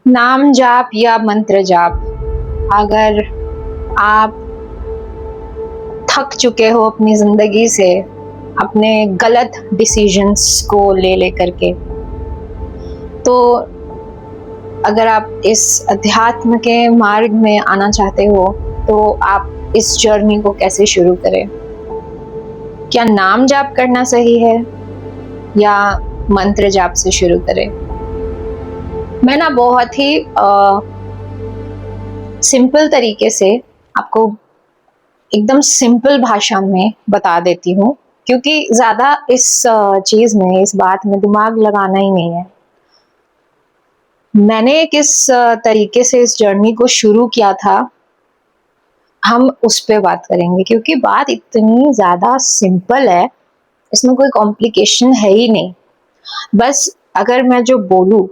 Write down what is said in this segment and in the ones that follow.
नाम जाप या मंत्र जाप, अगर आप थक चुके हो अपनी जिंदगी से, अपने गलत डिसीजंस को ले लेकर के, तो अगर आप इस अध्यात्म के मार्ग में आना चाहते हो तो आप इस जर्नी को कैसे शुरू करें? क्या नाम जाप करना सही है या मंत्र जाप से शुरू करें? मैं ना बहुत ही सिंपल तरीके से आपको एकदम सिंपल भाषा में बता देती हूँ, क्योंकि ज़्यादा इस चीज़ में, इस बात में दिमाग लगाना ही नहीं है। मैंने किस तरीके से इस जर्नी को शुरू किया था, हम उस पे बात करेंगे, क्योंकि बात इतनी ज़्यादा सिंपल है, इसमें कोई कॉम्प्लिकेशन है ही नहीं। बस अगर मैं जो बोलूँ,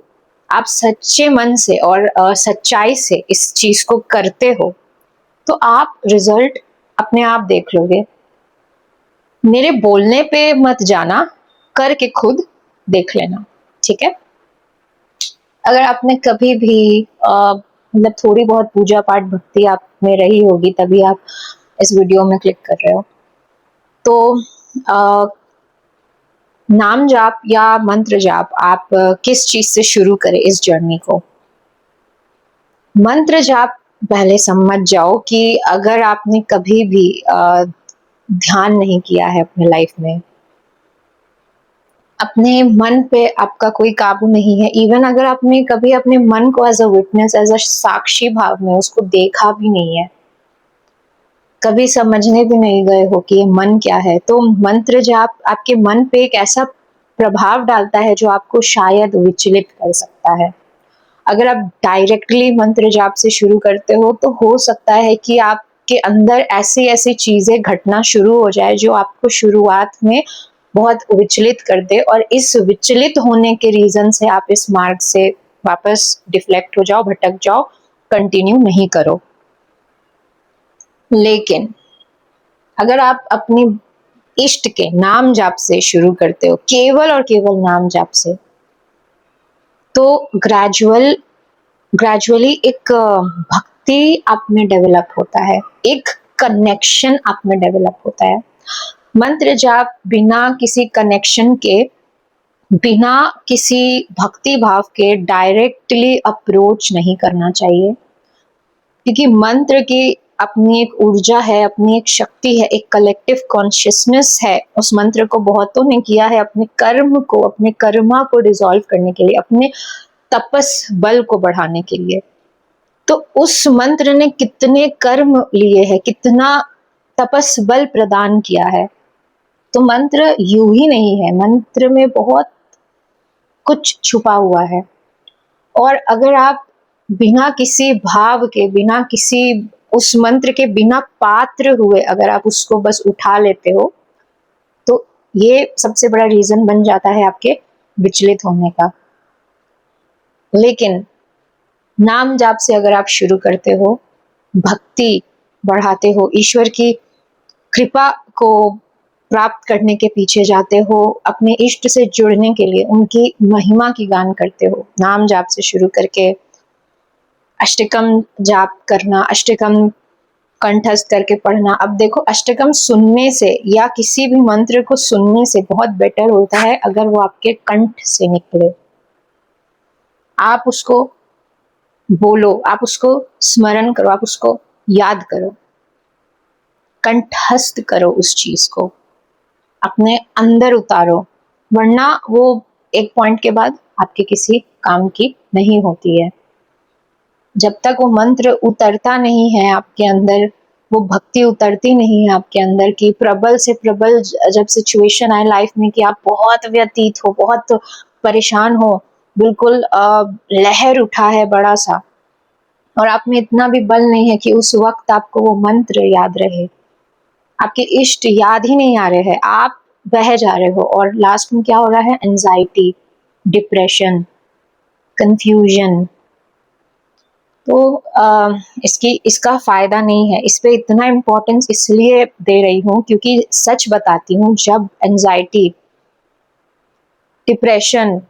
आप सच्चे मन से और सच्चाई से इस चीज़ को करते हो, तो आप रिजल्ट अपने आप देख लोगे। मेरे बोलने पे मत जाना, करके खुद देख लेना, ठीक है? अगर आपने कभी भी मतलब थोड़ी बहुत पूजा पाठ भक्ति आप में रही होगी, तभी आप इस वीडियो में क्लिक कर रहे हो। तो अ, नाम जाप या मंत्र जाप, आप किस चीज से शुरू करें इस जर्नी को? मंत्र जाप पहले समझ जाओ कि अगर आपने कभी भी ध्यान नहीं किया है अपने लाइफ में, अपने मन पे आपका कोई काबू नहीं है, इवन अगर आपने कभी अपने मन को as a witness, as a साक्षी भाव में उसको देखा भी नहीं है, कभी समझने भी नहीं गए हो कि ये मन क्या है, तो मंत्र जाप आपके मन पे एक ऐसा प्रभाव डालता है जो आपको शायद विचलित कर सकता है। अगर आप डायरेक्टली मंत्र जाप से शुरू करते हो तो हो सकता है कि आपके अंदर ऐसी ऐसी चीजें घटना शुरू हो जाए जो आपको शुरुआत में बहुत विचलित कर दे, और इस विचलित होने के रीजन से आप इस मार्ग से वापस डिफ्लेक्ट हो जाओ, भटक जाओ, कंटिन्यू नहीं करो। लेकिन अगर आप अपने इष्ट के नाम जाप से शुरू करते हो, केवल और केवल नाम जाप से, तो ग्रेजुअली एक भक्ति आप में डेवलप होता है, एक कनेक्शन आप में डेवलप होता है। मंत्र जाप बिना किसी कनेक्शन के, बिना किसी भक्ति भाव के डायरेक्टली अप्रोच नहीं करना चाहिए, क्योंकि मंत्र की अपनी एक ऊर्जा है, अपनी एक शक्ति है, एक कलेक्टिव कॉन्शियसनेस है। उस मंत्र को बहुतों ने किया है अपने कर्म को, अपने कर्मा को डिसॉल्व करने के लिए, अपने तपस बल को बढ़ाने के लिए। तो उस मंत्र ने कितने कर्म लिए हैं, कितना तपस बल प्रदान किया है। तो मंत्र यूं ही नहीं है, मंत्र में बहुत कुछ छुपा हुआ है। और अगर आप बिना किसी भाव के, बिना किसी उस मंत्र के बिना पात्र हुए अगर आप उसको बस उठा लेते हो, तो ये सबसे बड़ा रीजन बन जाता है आपके विचलित होने का। लेकिन नाम जाप से अगर आप शुरू करते हो, भक्ति बढ़ाते हो, ईश्वर की कृपा को प्राप्त करने के पीछे जाते हो, अपने इष्ट से जुड़ने के लिए उनकी महिमा की गान करते हो, नाम जाप से शुरू करके अष्टकम जाप करना, अष्टकम कंठस्थ करके पढ़ना। अब देखो, अष्टकम सुनने से या किसी भी मंत्र को सुनने से बहुत बेटर होता है अगर वो आपके कंठ से निकले। आप उसको बोलो, आप उसको स्मरण करो, आप उसको याद करो, कंठस्थ करो, उस चीज को अपने अंदर उतारो, वरना वो एक पॉइंट के बाद आपके किसी काम की नहीं होती है। जब तक वो मंत्र उतरता नहीं है आपके अंदर, वो भक्ति उतरती नहीं है आपके अंदर, की प्रबल से प्रबल जब सिचुएशन आए लाइफ में कि आप बहुत व्यतीत हो, बहुत परेशान हो, बिल्कुल लहर उठा है बड़ा सा, और आप में इतना भी बल नहीं है कि उस वक्त आपको वो मंत्र याद रहे, आपके इष्ट याद ही नहीं आ रहे हैं, आप बह जा रहे हो, और लास्ट में क्या हो रहा है? Anxiety, depression, confusion. तो इसका फायदा नहीं है। इस पे इतना इम्पोर्टेंस इसलिए दे रही हूँ क्योंकि सच बताती हूँ, जब एंजाइटी, डिप्रेशन,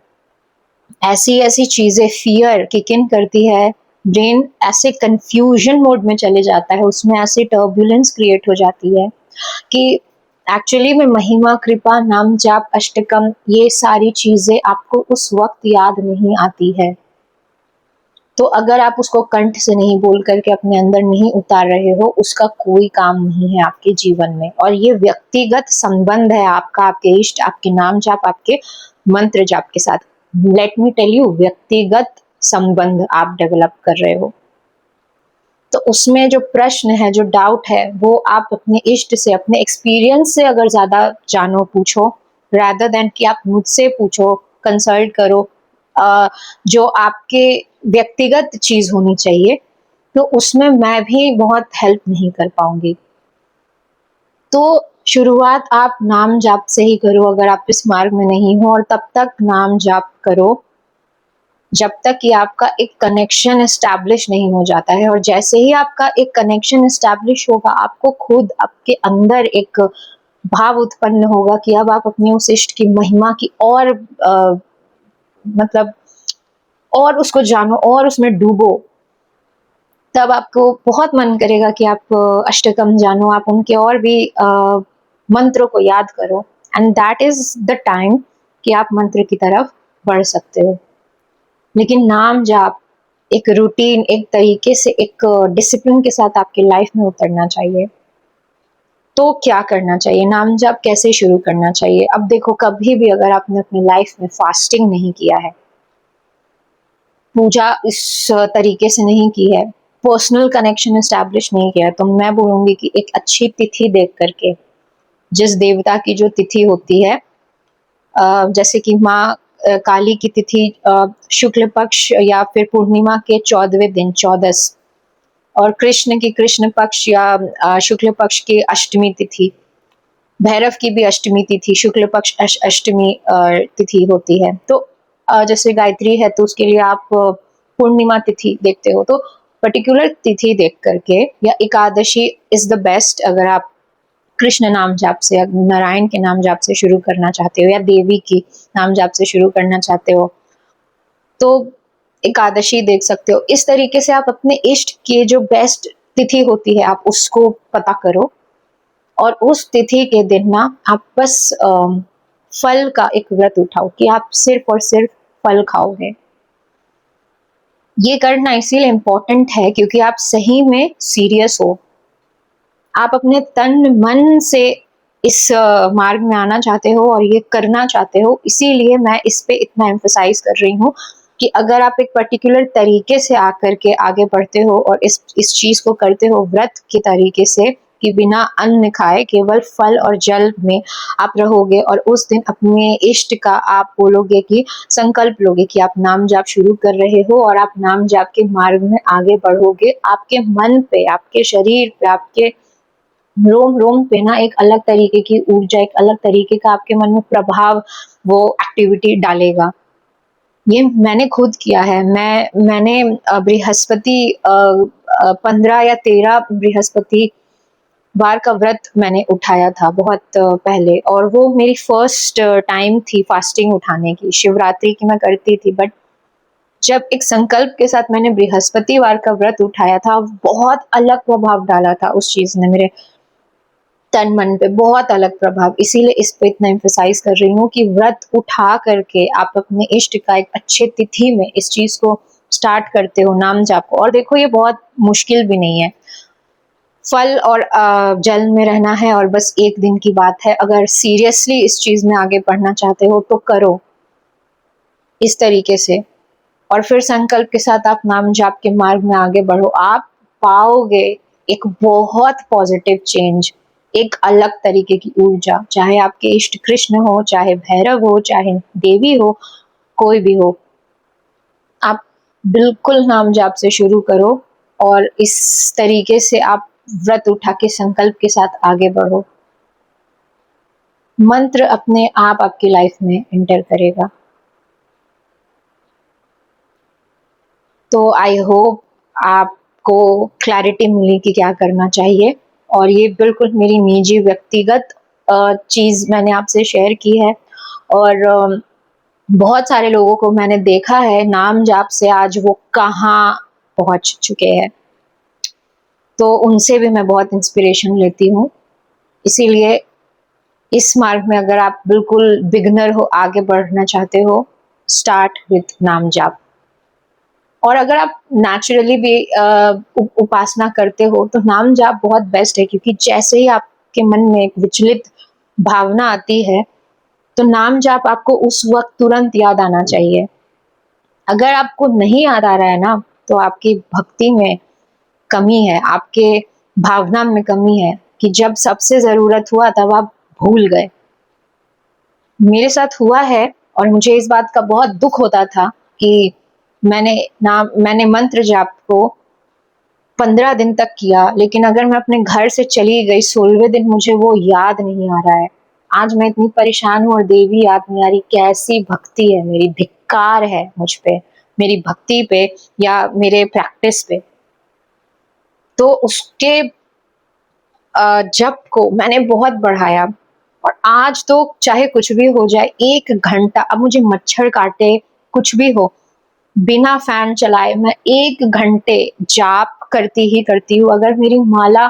ऐसी ऐसी चीज़ें, फियर किक इन करती है, ब्रेन ऐसे कंफ्यूजन मोड में चले जाता है, उसमें ऐसी टर्बुलेंस क्रिएट हो जाती है कि एक्चुअली में महिमा, कृपा, नाम जाप, अष्टकम, ये सारी चीज़ें आपको उस वक़्त याद नहीं आती है। तो अगर आप उसको कंठ से नहीं बोल करके अपने अंदर नहीं उतार रहे हो, उसका कोई काम नहीं है आपके जीवन में। और ये व्यक्तिगत संबंध है आपका, आपके इष्ट, आपके नाम जाप, आपके मंत्र जाप के साथ। लेट मी टेल यू, व्यक्तिगत संबंध आप डेवलप कर रहे हो। तो उसमें जो प्रश्न है, जो डाउट है, वो आप अपने इष्ट से, अपने एक्सपीरियंस से अगर ज़्यादा जानो, पूछो, रादर देन कि आप मुझसे पूछो, कंसल्ट करो, जो आपके व्यक्तिगत चीज़ होनी चाहिए, तो उसमें मैं भी बहुत हेल्प नहीं कर पाऊँगी। तो शुरुआत आप नाम जाप से ही करो अगर आप इस मार्ग में नहीं हो, और तब तक नाम जाप करो जब तक कि आपका एक कनेक्शन एस्टैब्लिश नहीं हो जाता है। और जैसे ही आपका एक कनेक्शन एस्टैब्लिश होगा, आपको खुद आपके अंदर एक भाव उत्पन्न होगा कि अब आप अपने उस इष्ट की महिमा की और मतलब और उसको जानो और उसमें डूबो। तब आपको बहुत मन करेगा कि आप अष्टकम जानो, आप उनके और भी मंत्रों को याद करो, and that is the time कि आप मंत्र की तरफ बढ़ सकते हो। लेकिन नाम जाप एक रूटीन, एक तरीके से, एक डिसिप्लिन के साथ आपकी लाइफ में उतरना चाहिए। तो क्या करना चाहिए, नाम जाप कैसे शुरू करना चाहिए? अब देखो, कभी भी अगर आपने अपनी लाइफ में फास्टिंग नहीं किया है, पूजा इस तरीके से नहीं की है, पर्सनल कनेक्शन एस्टैब्लिश नहीं किया है, तो मैं बोलूँगी कि एक अच्छी तिथि देख करके, जिस देवता की जो तिथि होती है, जैसे कि माँ काली की तिथि शुक्ल पक्ष या फिर पूर्णिमा के 14वें दिन, चौदस, और कृष्ण की कृष्ण पक्ष या शुक्ल पक्ष की अष्टमी तिथि, भैरव की भी अष्टमी तिथि, शुक्ल पक्ष अष्टमी तिथि होती है। तो जैसे गायत्री है तो उसके लिए आप पूर्णिमा तिथि देखते हो, तो पर्टिकुलर तिथि देख करके, या एकादशी इज द बेस्ट अगर आप कृष्ण नाम जाप से, नारायण के नाम जाप से शुरू करना चाहते हो, या देवी की नाम जाप से शुरू करना चाहते हो, तो एकादशी देख सकते हो। इस तरीके से आप अपने इष्ट की जो बेस्ट तिथि होती है, आप उसको पता करो, और उस तिथि के दिन ना आप बस फल का एक व्रत उठाओ कि आप सिर्फ और सिर्फ फल खाओगे। ये करना इसीलिए इम्पोर्टेंट है क्योंकि आप सही में सीरियस हो, आप अपने तन मन से इस मार्ग में आना चाहते हो और ये करना चाहते हो। इसीलिए मैं इस पे इतना एम्फसाइज कर रही हूँ कि अगर आप एक पर्टिकुलर तरीके से आकर के आगे बढ़ते हो और इस चीज को करते हो व्रत के तरीके से, कि बिना अन्न खाए केवल फल और जल में आप रहोगे, और उस दिन अपने इष्ट का आप बोलोगे कि संकल्प लोगे कि आप नाम जाप शुरू कर रहे हो और आप नाम जाप के मार्ग में आगे बढ़ोगे, आपके मन पे, आपके शरीर पे, आपके रोम रोम पे ना एक अलग तरीके की ऊर्जा, एक अलग तरीके का आपके मन में प्रभाव वो एक्टिविटी डालेगा। ये मैंने खुद किया है। मैंने बृहस्पति 15 या 13 बृहस्पति बार का व्रत मैंने उठाया था बहुत पहले, और वो मेरी फर्स्ट टाइम थी फास्टिंग उठाने की। शिवरात्रि की मैं करती थी, बट जब एक संकल्प के साथ मैंने बृहस्पतिवार का व्रत उठाया था, बहुत अलग प्रभाव डाला था उस चीज ने मेरे तन मन पे, बहुत अलग प्रभाव। इसीलिए इस पे इतना एम्फसाइज कर रही हूँ कि व्रत उठा करके आप अपने इष्ट का एक अच्छे तिथि में इस चीज को स्टार्ट करते हो, नाम जाप को। और देखो, ये बहुत मुश्किल भी नहीं है, फल और जल में रहना है, और बस एक दिन की बात है। अगर सीरियसली इस चीज में आगे बढ़ना चाहते हो तो करो इस तरीके से, और फिर संकल्प के साथ आप नाम जाप के मार्ग में आगे बढ़ो। आप पाओगे एक बहुत पॉजिटिव चेंज, एक अलग तरीके की ऊर्जा, चाहे आपके इष्ट कृष्ण हो, चाहे भैरव हो, चाहे देवी हो, कोई भी हो। आप बिल्कुल नाम जाप से शुरू करो, और इस तरीके से आप व्रत उठा के संकल्प के साथ आगे बढ़ो। मंत्र अपने आप आपकी लाइफ में एंटर करेगा। तो आई होप आपको क्लैरिटी मिली कि क्या करना चाहिए, और ये बिल्कुल मेरी निजी व्यक्तिगत चीज़ मैंने आपसे शेयर की है। और बहुत सारे लोगों को मैंने देखा है नाम जाप से आज वो कहाँ पहुंच चुके हैं। तो उनसे भी मैं बहुत इंस्पिरेशन लेती हूँ। इसीलिए इस मार्ग में अगर आप बिल्कुल बिगनर हो, आगे बढ़ना चाहते हो, स्टार्ट विथ नाम जाप। और अगर आप नेचुरली भी उपासना करते हो तो नाम जाप बहुत बेस्ट है, क्योंकि जैसे ही आपके मन में एक विचलित भावना आती है तो नाम जाप आपको उस वक्त तुरंत याद आना चाहिए। अगर आपको नहीं याद आ रहा है ना, तो आपकी भक्ति में कमी है, आपके भावना में कमी है, कि जब सबसे जरूरत हुआ तब आप भूल गए। मेरे साथ हुआ है और मुझे इस बात का बहुत दुख होता था कि मैंने मंत्र जाप को 15 दिन तक किया, लेकिन अगर मैं अपने घर से चली गई 16वें दिन मुझे वो याद नहीं आ रहा है। आज मैं इतनी परेशान हूँ और देवी याद नहीं आ रही। कैसी भक्ति है मेरी, धिक्कार है मुझ पे, मेरी भक्ति पे या मेरे प्रैक्टिस पे। तो उसके जप को मैंने बहुत बढ़ाया और आज तो चाहे कुछ भी हो जाए, 1 घंटा, अब मुझे मच्छर काटे कुछ भी हो, बिना फैन चलाए मैं 1 घंटे जाप करती ही करती हूँ। अगर मेरी माला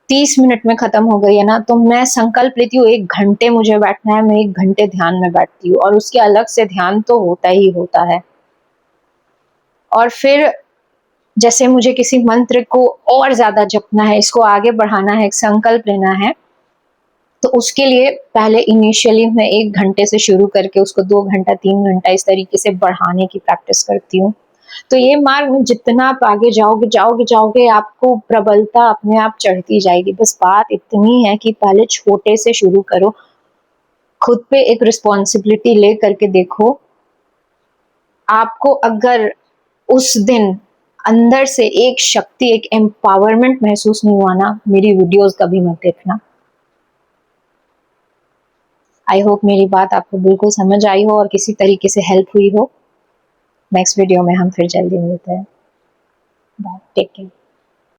30 मिनट में खत्म हो गई है ना, तो मैं संकल्प लेती हूँ 1 घंटे मुझे बैठना है, मैं 1 घंटे ध्यान में बैठती हूँ और उसके अलग से ध्यान तो होता ही होता है। और फिर जैसे मुझे किसी मंत्र को और ज्यादा जपना है, इसको आगे बढ़ाना है, एक संकल्प लेना है, तो उसके लिए पहले इनिशियली मैं 1 घंटे से शुरू करके उसको 2 घंटा 3 घंटा इस तरीके से बढ़ाने की प्रैक्टिस करती हूँ। तो ये मार्ग में जितना आप आगे जाओगे जाओगे जाओगे, आपको प्रबलता अपने आप चढ़ती जाएगी। बस बात इतनी है कि पहले छोटे से शुरू करो, खुद पे एक रिस्पॉन्सिबिलिटी ले करके देखो। आपको अगर उस दिन अंदर से एक शक्ति, एक एम्पावरमेंट महसूस नहीं हुआ ना, मेरी वीडियोस कभी मत देखना। आई होप मेरी बात आपको बिल्कुल समझ आई हो और किसी तरीके से हेल्प हुई हो। नेक्स्ट वीडियो में हम फिर जल्दी मिलते हैं। Bye, take care.